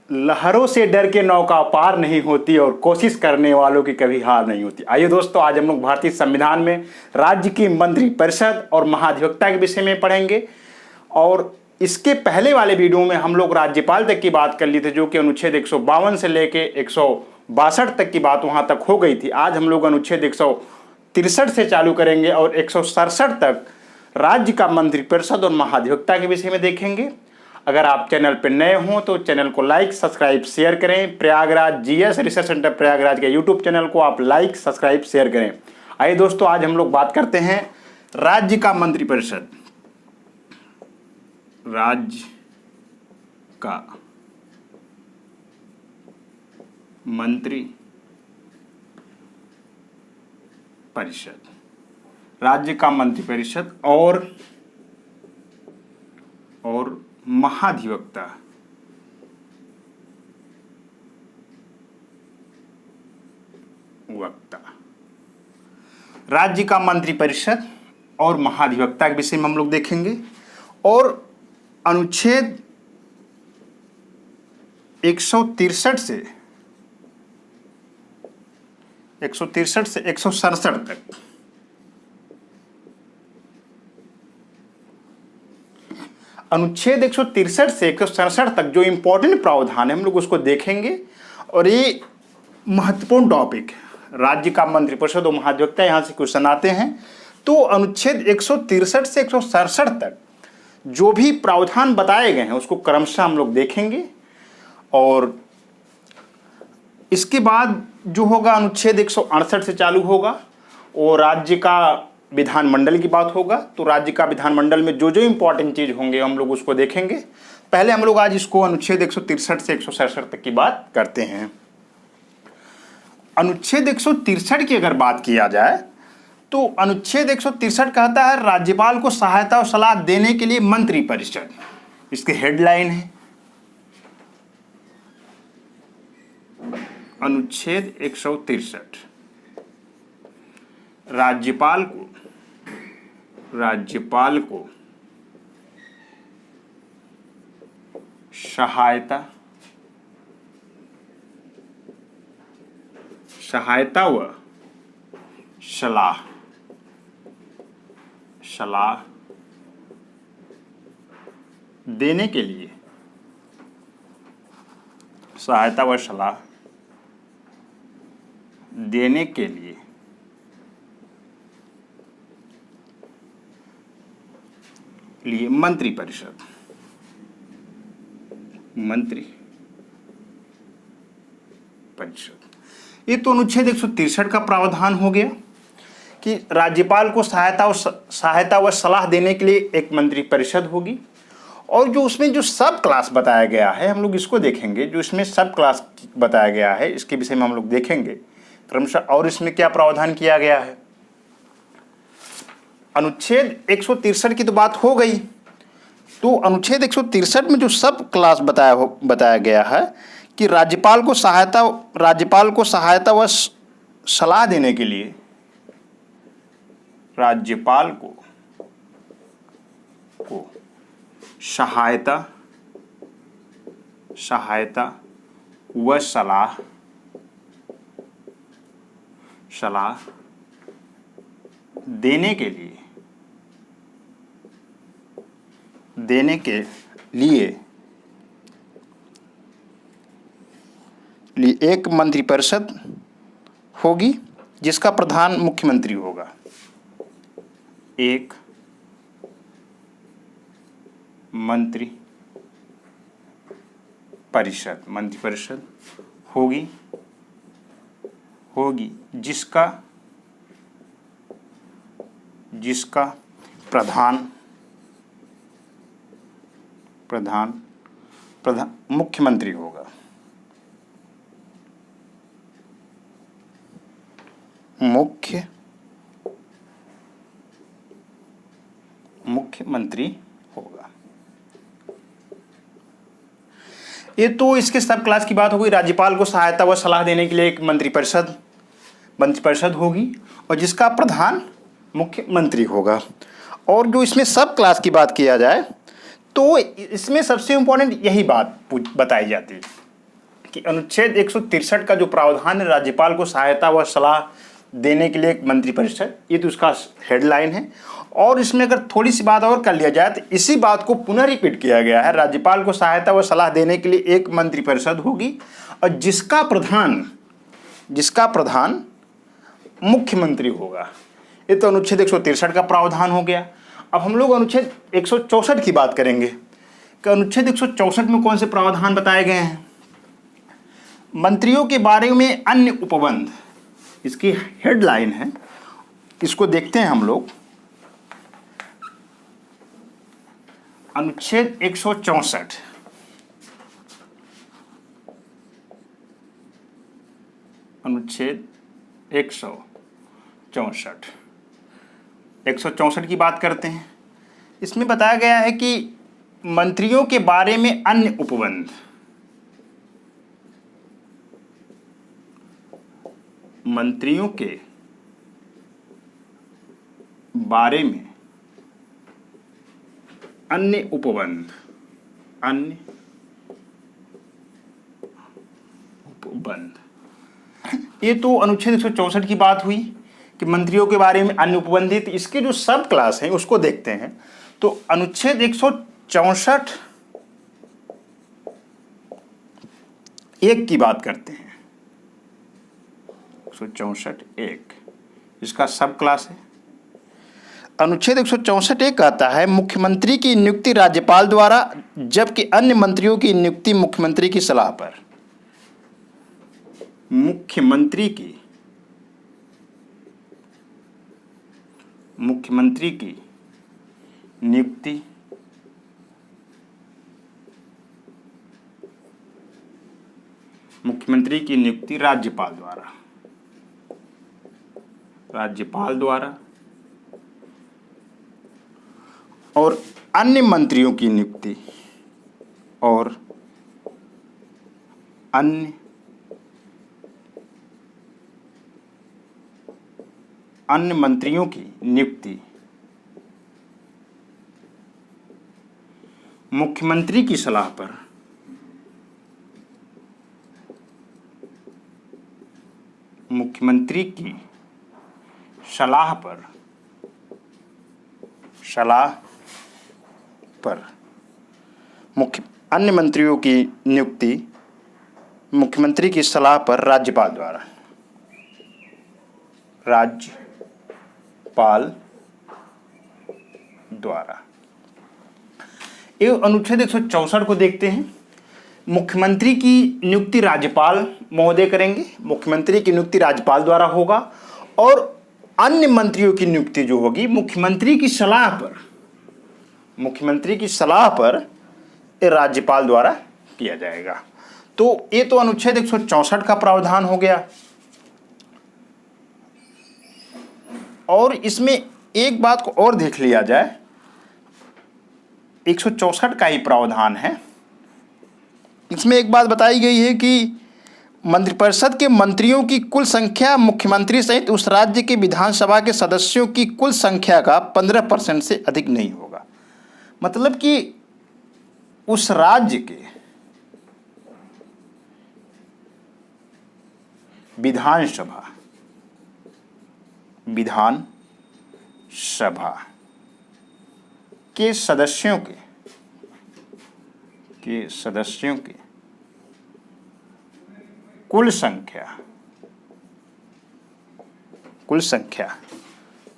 लहरों से डर के नौका पार नहीं होती और कोशिश करने वालों की कभी हार नहीं होती। आइए दोस्तों, आज हम लोग भारतीय संविधान में राज्य की मंत्रिपरिषद और महाधिवक्ता के विषय में पढ़ेंगे। और इसके पहले वाले वीडियो में हम लोग राज्यपाल तक की बात कर ली थी, जो कि अनुच्छेद 152 से लेके 162 तक की बात वहां तक हो गई थी। आज हम लोग अनुच्छेद 163 से चालू करेंगे और 167 तक राज्य का मंत्रिपरिषद और महाधिवक्ता के विषय में देखेंगे। अगर आप चैनल पर नए हों तो चैनल को लाइक, सब्सक्राइब, शेयर करें। Prayagraj GS research centre Prayagraj के यूट्यूब चैनल को आप लाइक, सब्सक्राइब, शेयर करें। आइए दोस्तों, आज हम लोग बात करते हैं राज्य का मंत्रिपरिषद। राज्य का मंत्री परिषद, राज्य का मंत्रिपरिषद और महाधिवक्ता राज्य का मंत्रिपरिषद और महाधिवक्ता के विषय में हम लोग देखेंगे। और अनुच्छेद 163 से 167 तक अनुच्छेद 163 से 167 तक जो इंपॉर्टेंट प्रावधान है हम लोग उसको देखेंगे। और ये महत्वपूर्ण टॉपिक, राज्य का मंत्रिपरिषद और महाधिवक्ता, यहाँ से क्वेश्चन आते हैं। तो अनुच्छेद 163 से 167 तक जो भी प्रावधान बताए गए हैं उसको क्रमशः हम लोग देखेंगे। और इसके बाद जो होगा अनुच्छेद 168 से चालू होगा और राज्य का विधानमंडल की बात होगा। तो राज्य का विधानमंडल में जो जो इंपॉर्टेंट चीज होंगे हम लोग उसको देखेंगे। पहले हम लोग आज इसको अनुच्छेद 163 से 167 तक की बात करते हैं। अनुच्छेद 163 की अगर बात किया जाए तो अनुच्छेद 163 कहता है राज्यपाल को सहायता और सलाह देने के लिए मंत्रिपरिषद। इसकी हेडलाइन है अनुच्छेद 163 राज्यपाल को सहायता व सलाह देने के लिए, सहायता व सलाह देने के लिए मंत्रिपरिषद ये तो अनुच्छेद 163 का प्रावधान हो गया कि राज्यपाल को सहायता व सलाह देने के लिए एक मंत्रिपरिषद होगी। और जो उसमें जो सब क्लास बताया गया है हम लोग इसको देखेंगे। जो इसमें सब क्लास बताया गया है इसके विषय में हम लोग देखेंगे क्रमशः। और इसमें क्या प्रावधान किया गया है। अनुच्छेद 163 की तो बात हो गई। तो अनुच्छेद 163 में जो सब क्लास बताया गया है कि राज्यपाल को सहायता व सलाह देने के लिए, राज्यपाल को सहायता व सलाह देने के लिए एक मंत्रिपरिषद होगी जिसका प्रधान मुख्यमंत्री होगा। एक मंत्रिपरिषद होगी जिसका प्रधान मुख्यमंत्री होगा। मुख्यमंत्री होगा। ये तो इसके सब क्लास की बात हो गई। राज्यपाल को सहायता व सलाह देने के लिए एक मंत्रिपरिषद होगी और जिसका प्रधान मुख्यमंत्री होगा। और जो इसमें सब क्लास की बात किया जाए तो इसमें सबसे इम्पोर्टेंट यही बात बताई जाती है कि अनुच्छेद 163 का जो प्रावधान है, राज्यपाल को सहायता व सलाह देने के लिए एक मंत्रिपरिषद, ये तो उसका हेडलाइन है। और इसमें अगर थोड़ी सी बात और कर लिया जाए तो इसी बात को पुनः रिपीट किया गया है, राज्यपाल को सहायता व सलाह देने के लिए एक मंत्रिपरिषद होगी और जिसका प्रधान मुख्यमंत्री होगा। ये तो अनुच्छेद 163 का प्रावधान हो गया। अब हम लोग अनुच्छेद 164 की बात करेंगे कि अनुच्छेद 164 में कौन से प्रावधान बताए गए हैं। मंत्रियों के बारे में अन्य उपबंध, इसकी हेडलाइन है, इसको देखते हैं हम लोग। अनुच्छेद 164, अनुच्छेद 164 की बात करते हैं। इसमें बताया गया है कि मंत्रियों के बारे में अन्य उपबंध, मंत्रियों के बारे में अन्य उपबंध, ये तो अनुच्छेद 164 की बात हुई कि मंत्रियों के बारे में अन्य उपबंधित। इसके जो सब क्लास हैं उसको देखते हैं। तो अनुच्छेद 164 एक की बात करते हैं। 164 एक इसका सब क्लास है। अनुच्छेद 164 एक कहता है मुख्यमंत्री की नियुक्ति राज्यपाल द्वारा, जबकि अन्य मंत्रियों की नियुक्ति मुख्यमंत्री की सलाह पर। मुख्यमंत्री की नियुक्ति राज्यपाल द्वारा और अन्य मंत्रियों की नियुक्ति अन्य मंत्रियों की नियुक्ति मुख्यमंत्री की सलाह पर। मुख्यमंत्री की सलाह पर अन्य मंत्रियों की नियुक्ति मुख्यमंत्री की सलाह पर राज्यपाल द्वारा। ये अनुच्छेद 164 को देखते हैं। मुख्यमंत्री की नियुक्ति राज्यपाल महोदय करेंगे, मुख्यमंत्री की नियुक्ति राज्यपाल द्वारा होगा और अन्य मंत्रियों की नियुक्ति जो होगी मुख्यमंत्री की सलाह पर राज्यपाल द्वारा किया जाएगा। तो ये तो अनुच्छेद 164 का प्रावधान हो गया। और इसमें एक बात को और देख लिया जाए, 164 का ही प्रावधान है। इसमें एक बात बताई गई है कि मंत्रिपरिषद के मंत्रियों की कुल संख्या मुख्यमंत्री सहित उस राज्य के विधानसभा के सदस्यों की कुल संख्या का 15% से अधिक नहीं होगा। मतलब कि उस राज्य के विधानसभा के सदस्यों के कुल संख्या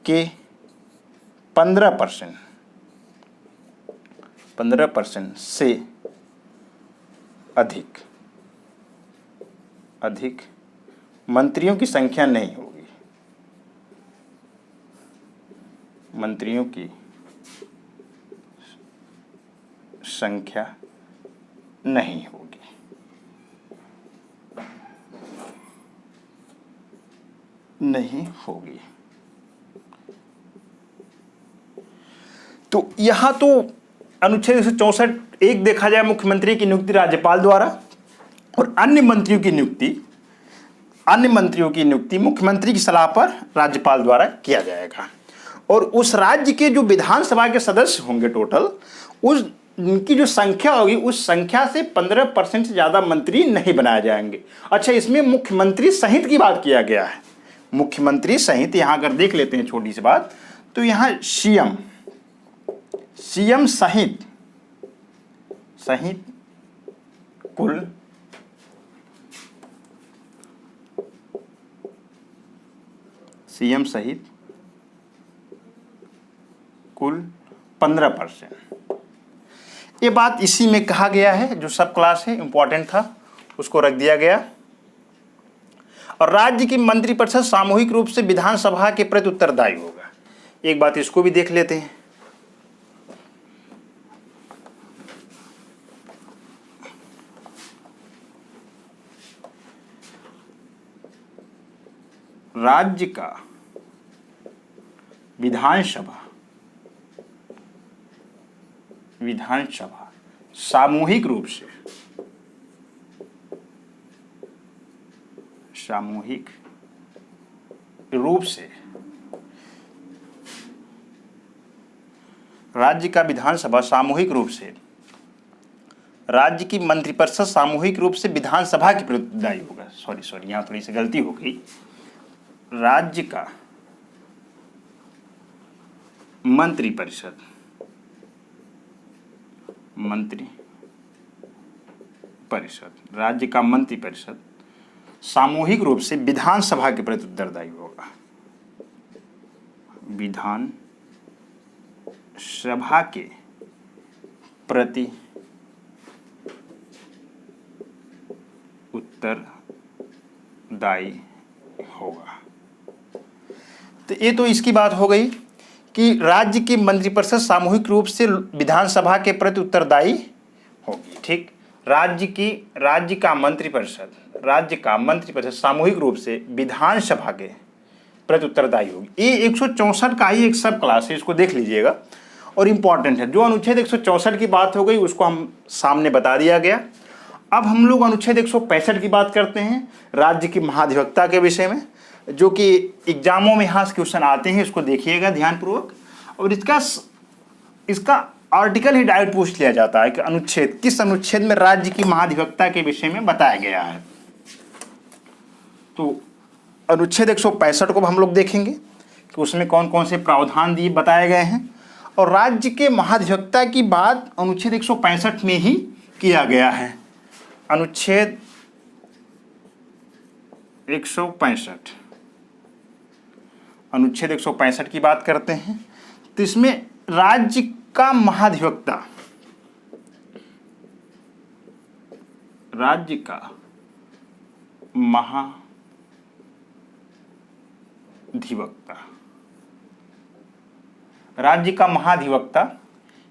के 15% से अधिक मंत्रियों की संख्या नहीं होगी। मंत्रियों की संख्या नहीं होगी। तो यहां तो अनुच्छेद 164 एक देखा जाए, मुख्यमंत्री की नियुक्ति राज्यपाल द्वारा और अन्य मंत्रियों की नियुक्ति मुख्यमंत्री की सलाह पर राज्यपाल द्वारा किया जाएगा। और उस राज्य के जो विधानसभा के सदस्य होंगे टोटल, उस इनकी जो संख्या होगी उस संख्या से 15% से ज़्यादा मंत्री नहीं बनाए जाएंगे। अच्छा, इसमें मुख्यमंत्री सहित की बात किया गया है। मुख्यमंत्री सहित यहाँ अगर देख लेते हैं छोटी सी बात, तो यहाँ सीएम सहित कुल सीएम सहित कुल 15%। ये बात इसी में कहा गया है, जो सब क्लास है इंपॉर्टेंट था उसको रख दिया गया। और राज्य की मंत्रिपरिषद सामूहिक रूप से विधानसभा के प्रति उत्तरदायी होगा। एक बात इसको भी देख लेते हैं। राज्य का विधानसभा सामूहिक रूप से राज्य का विधानसभा सामूहिक रूप से राज्य की मंत्रिपरिषद सामूहिक रूप से विधानसभा की प्रतिनिधित्व होगा। सॉरी यहाँ थोड़ी सी गलती हो गई। राज्य का मंत्रिपरिषद राज्य का मंत्रिपरिषद सामूहिक रूप से विधानसभा के प्रति उत्तरदायी होगा। विधानसभा के प्रति उत्तरदायी होगा। तो ये तो इसकी बात हो गई कि राज्य की मंत्रिपरिषद सामूहिक रूप से विधानसभा के प्रति उत्तरदायी होगी। ठीक, राज्य का मंत्रिपरिषद सामूहिक रूप से विधानसभा के प्रति उत्तरदायी होगी। ये 164 का ही एक सब क्लास है, इसको देख लीजिएगा और इम्पॉर्टेंट है। जो अनुच्छेद 164 की बात हो गई उसको हम सामने बता दिया गया। अब हम लोग अनुच्छेद 165 की बात करते हैं, राज्य की महाधिवक्ता के विषय में, जो कि एग्जामों में यहाँ क्वेश्चन आते हैं। इसको देखिएगा ध्यानपूर्वक। और इसका आर्टिकल ही डायरेक्ट पूछ लिया जाता है कि किस अनुच्छेद में राज्य की महाधिवक्ता के विषय में बताया गया है। तो अनुच्छेद 165 को हम लोग देखेंगे कि उसमें कौन कौन से प्रावधान दिए बताए गए हैं। और राज्य के महाधिवक्ता की बात अनुच्छेद 165 में ही किया गया है। अनुच्छेद 165 की बात करते हैं, तो इसमें राज्य का महाधिवक्ता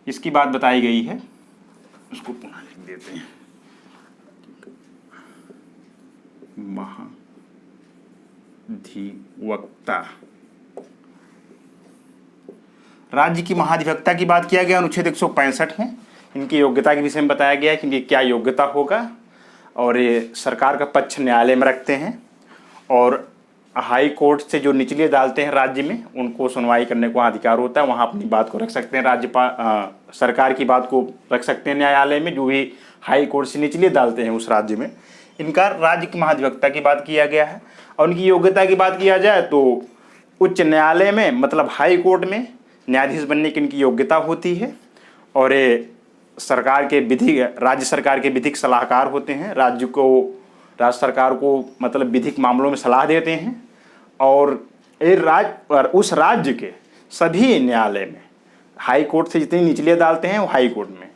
इसकी बात बताई गई है। उसको पुनः लिख देते हैं, महाधिवक्ता। राज्य की महाधिवक्ता की बात किया गया अनुच्छेद 165 में। इनकी योग्यता के विषय में बताया गया है कि इनकी क्या योग्यता होगा। और ये सरकार का पक्ष न्यायालय में रखते हैं और हाई कोर्ट से जो निचली अदालतें हैं राज्य में, उनको सुनवाई करने को अधिकार होता है। वहाँ अपनी बात को रख सकते हैं, सरकार की बात को रख सकते हैं न्यायालय में, जो भी हाई कोर्ट से निचली अदालतें हैं उस राज्य में। इनका राज्य की महाधिवक्ता की बात किया गया है। और उनकी योग्यता की बात किया जाए तो उच्च न्यायालय में, मतलब हाई कोर्ट में न्यायाधीश बनने की इनकी योग्यता होती है। और ये राज्य सरकार के विधिक सलाहकार होते हैं। राज्य सरकार को मतलब विधिक मामलों में सलाह देते हैं। और उस राज्य के सभी न्यायालय में, हाई कोर्ट से जितनी निचली अदालतें हैं वो हाई कोर्ट में,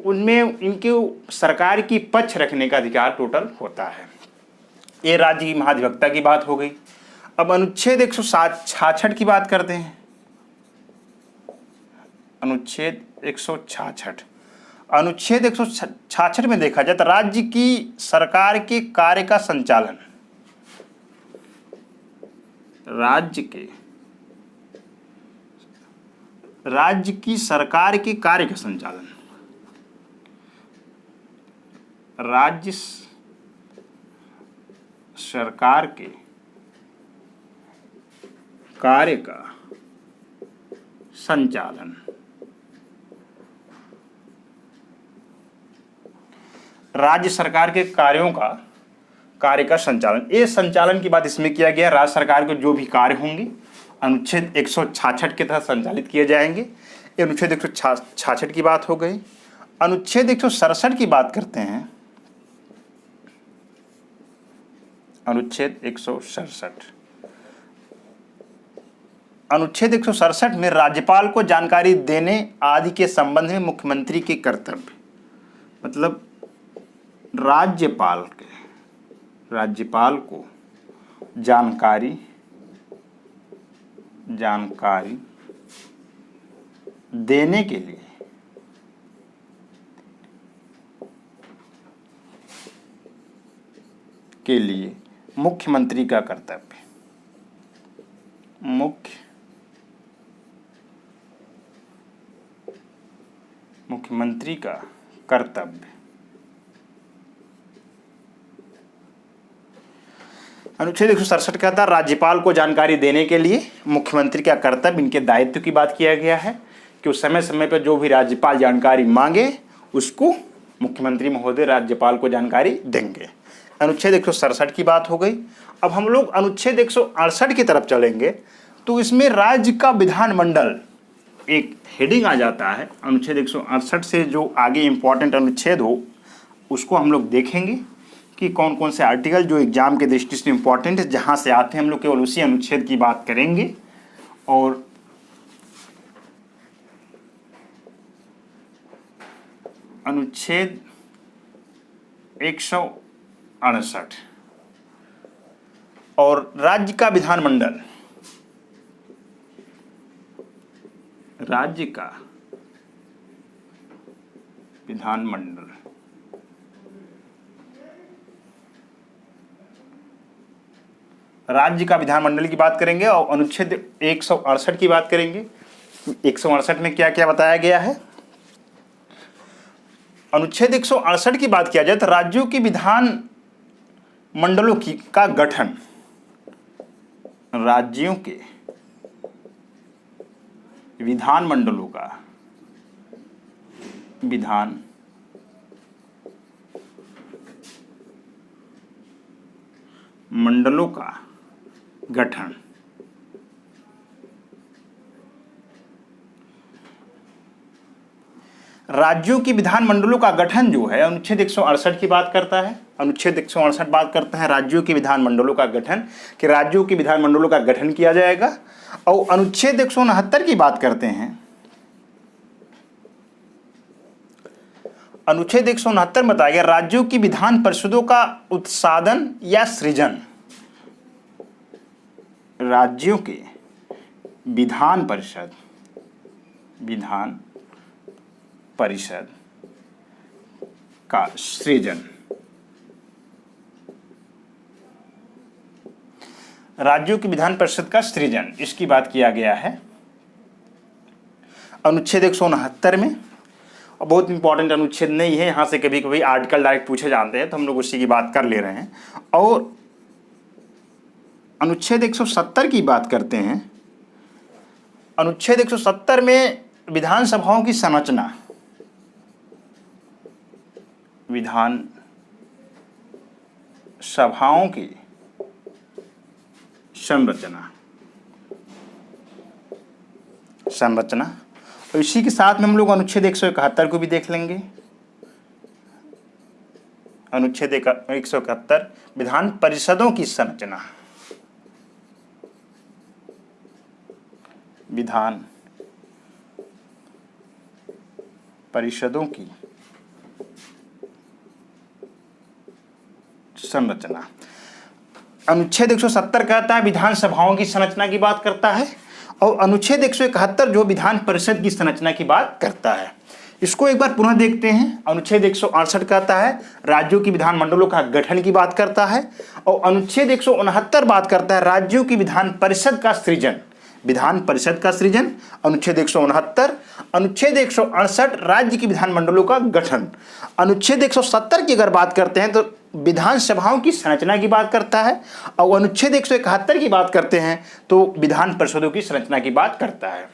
उनमें इनके सरकार की पक्ष रखने का अधिकार टोटल होता है। ये राज्य की महाधिवक्ता की बात हो गई। अब अनुच्छेद 166 की बात करते हैं। अनुच्छेद 166 में देखा जाए तो राज्य की सरकार के कार्य का संचालन, राज्य की सरकार के कार्य का संचालन, राज्य सरकार के कार्य का संचालन राज्य सरकार के कार्य का संचालन, ये संचालन की बात इसमें किया गया। राज्य सरकार के जो भी कार्य होंगे अनुच्छेद 166 के तहत संचालित किए जाएंगे। ये अनुच्छेद 166 की बात हो गई। अनुच्छेद 167 की बात करते हैं। अनुच्छेद 167, अनुच्छेद 167 में राज्यपाल को जानकारी देने आदि के संबंध में मुख्यमंत्री के कर्तव्य, मतलब राज्यपाल को जानकारी देने के लिए मुख्यमंत्री का कर्तव्य, मुख्यमंत्री का कर्तव्य। अनुच्छेद 167 कहता है राज्यपाल को जानकारी देने के लिए मुख्यमंत्री का कर्तव्य, इनके दायित्व की बात किया गया है कि उस समय समय पर जो भी राज्यपाल जानकारी मांगे उसको मुख्यमंत्री महोदय राज्यपाल को जानकारी देंगे। अनुच्छेद 167 की बात हो गई। अब हम लोग अनुच्छेद 168 की तरफ चलेंगे तो इसमें राज्य का विधानमंडल एक हेडिंग आ जाता है। अनुच्छेद 168 से जो आगे इम्पॉर्टेंट अनुच्छेद हो उसको हम लोग देखेंगे कि कौन कौन से आर्टिकल जो एग्जाम के दृष्टि से इम्पॉर्टेंट है, जहाँ से आते हैं हम लोग केवल उसी अनुच्छेद की बात करेंगे। और अनुच्छेद 168 और राज्य का विधानमंडल, राज्य का विधानमंडल राज्य का विधानमंडल की बात करेंगे और अनुच्छेद 168 की बात करेंगे। 168 में क्या क्या बताया गया है। अनुच्छेद 168 की बात किया जाए तो राज्यों की विधान मंडलों का गठन, राज्यों के विधानमंडलों का गठन, राज्यों की विधानमंडलों का गठन जो है अनुच्छेद 168 की बात करता है। अनुच्छेद 168 बात करता है राज्यों के विधानमंडलों का गठन, कि राज्यों के विधानमंडलों का गठन किया जाएगा। और अनुच्छेद 169 की बात करते हैं। अनुच्छेद 169 में बताया गया राज्यों की विधान परिषदों का उत्सादन या सृजन, राज्यों के विधान परिषद का सृजन, राज्यों की विधान परिषद का सृजन, इसकी बात किया गया है अनुच्छेद 169 में। और बहुत इंपॉर्टेंट अनुच्छेद नहीं है, यहाँ से कभी कभी आर्टिकल डायरेक्ट पूछे जाते हैं तो हम लोग उसी की बात कर ले रहे हैं। और अनुच्छेद 170 की बात करते हैं। अनुच्छेद 170 में विधानसभाओं की संरचना, विधान सभाओं की संरचना और इसी के साथ में हम लोग अनुच्छेद 171 को भी देख लेंगे। अनुच्छेद 171 विधान परिषदों की संरचना, विधान परिषदों की संरचना। अनुच्छेद 170 कहता है विधानसभाओं की संरचना की बात करता है और अनुच्छेद 171 जो विधान परिषद की संरचना की बात करता है। इसको एक बार पुनः देखते हैं। अनुच्छेद 168 कहता है राज्यों की विधानमंडलों का गठन की बात करता है और अनुच्छेद 169 बात करता है राज्यों की विधान परिषद का सृजन, विधान परिषद का सृजन। अनुच्छेद 169, अनुच्छेद 168 राज्य की विधानमंडलों का गठन। अनुच्छेद 170 की अगर बात करते हैं तो विधानसभाओं की संरचना की बात करता है और अनुच्छेद 171 की बात करते हैं तो विधान परिषदों की संरचना की बात करता है।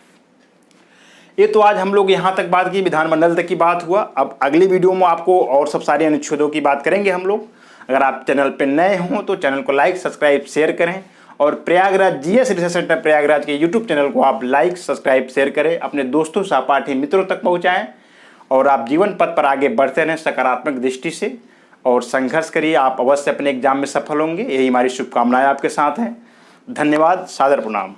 ये तो आज हम लोग यहाँ तक बात की, विधानमंडल तक की बात हुआ। अब अगली वीडियो में आपको और सब सारे अनुच्छेदों की बात करेंगे हम लोग। अगर आप चैनल पर नए हों तो चैनल को लाइक सब्सक्राइब शेयर करें, और Prayagraj GS research centre Prayagraj के यूट्यूब चैनल को आप लाइक सब्सक्राइब शेयर करें, अपने दोस्तों सहपाठी मित्रों तक पहुँचाएँ, और आप जीवन पथ पर आगे बढ़ते रहें सकारात्मक दृष्टि से, और संघर्ष करिए। आप अवश्य अपने एग्जाम में सफल होंगे, यही हमारी शुभकामनाएं आपके साथ हैं। धन्यवाद, सादर प्रणाम।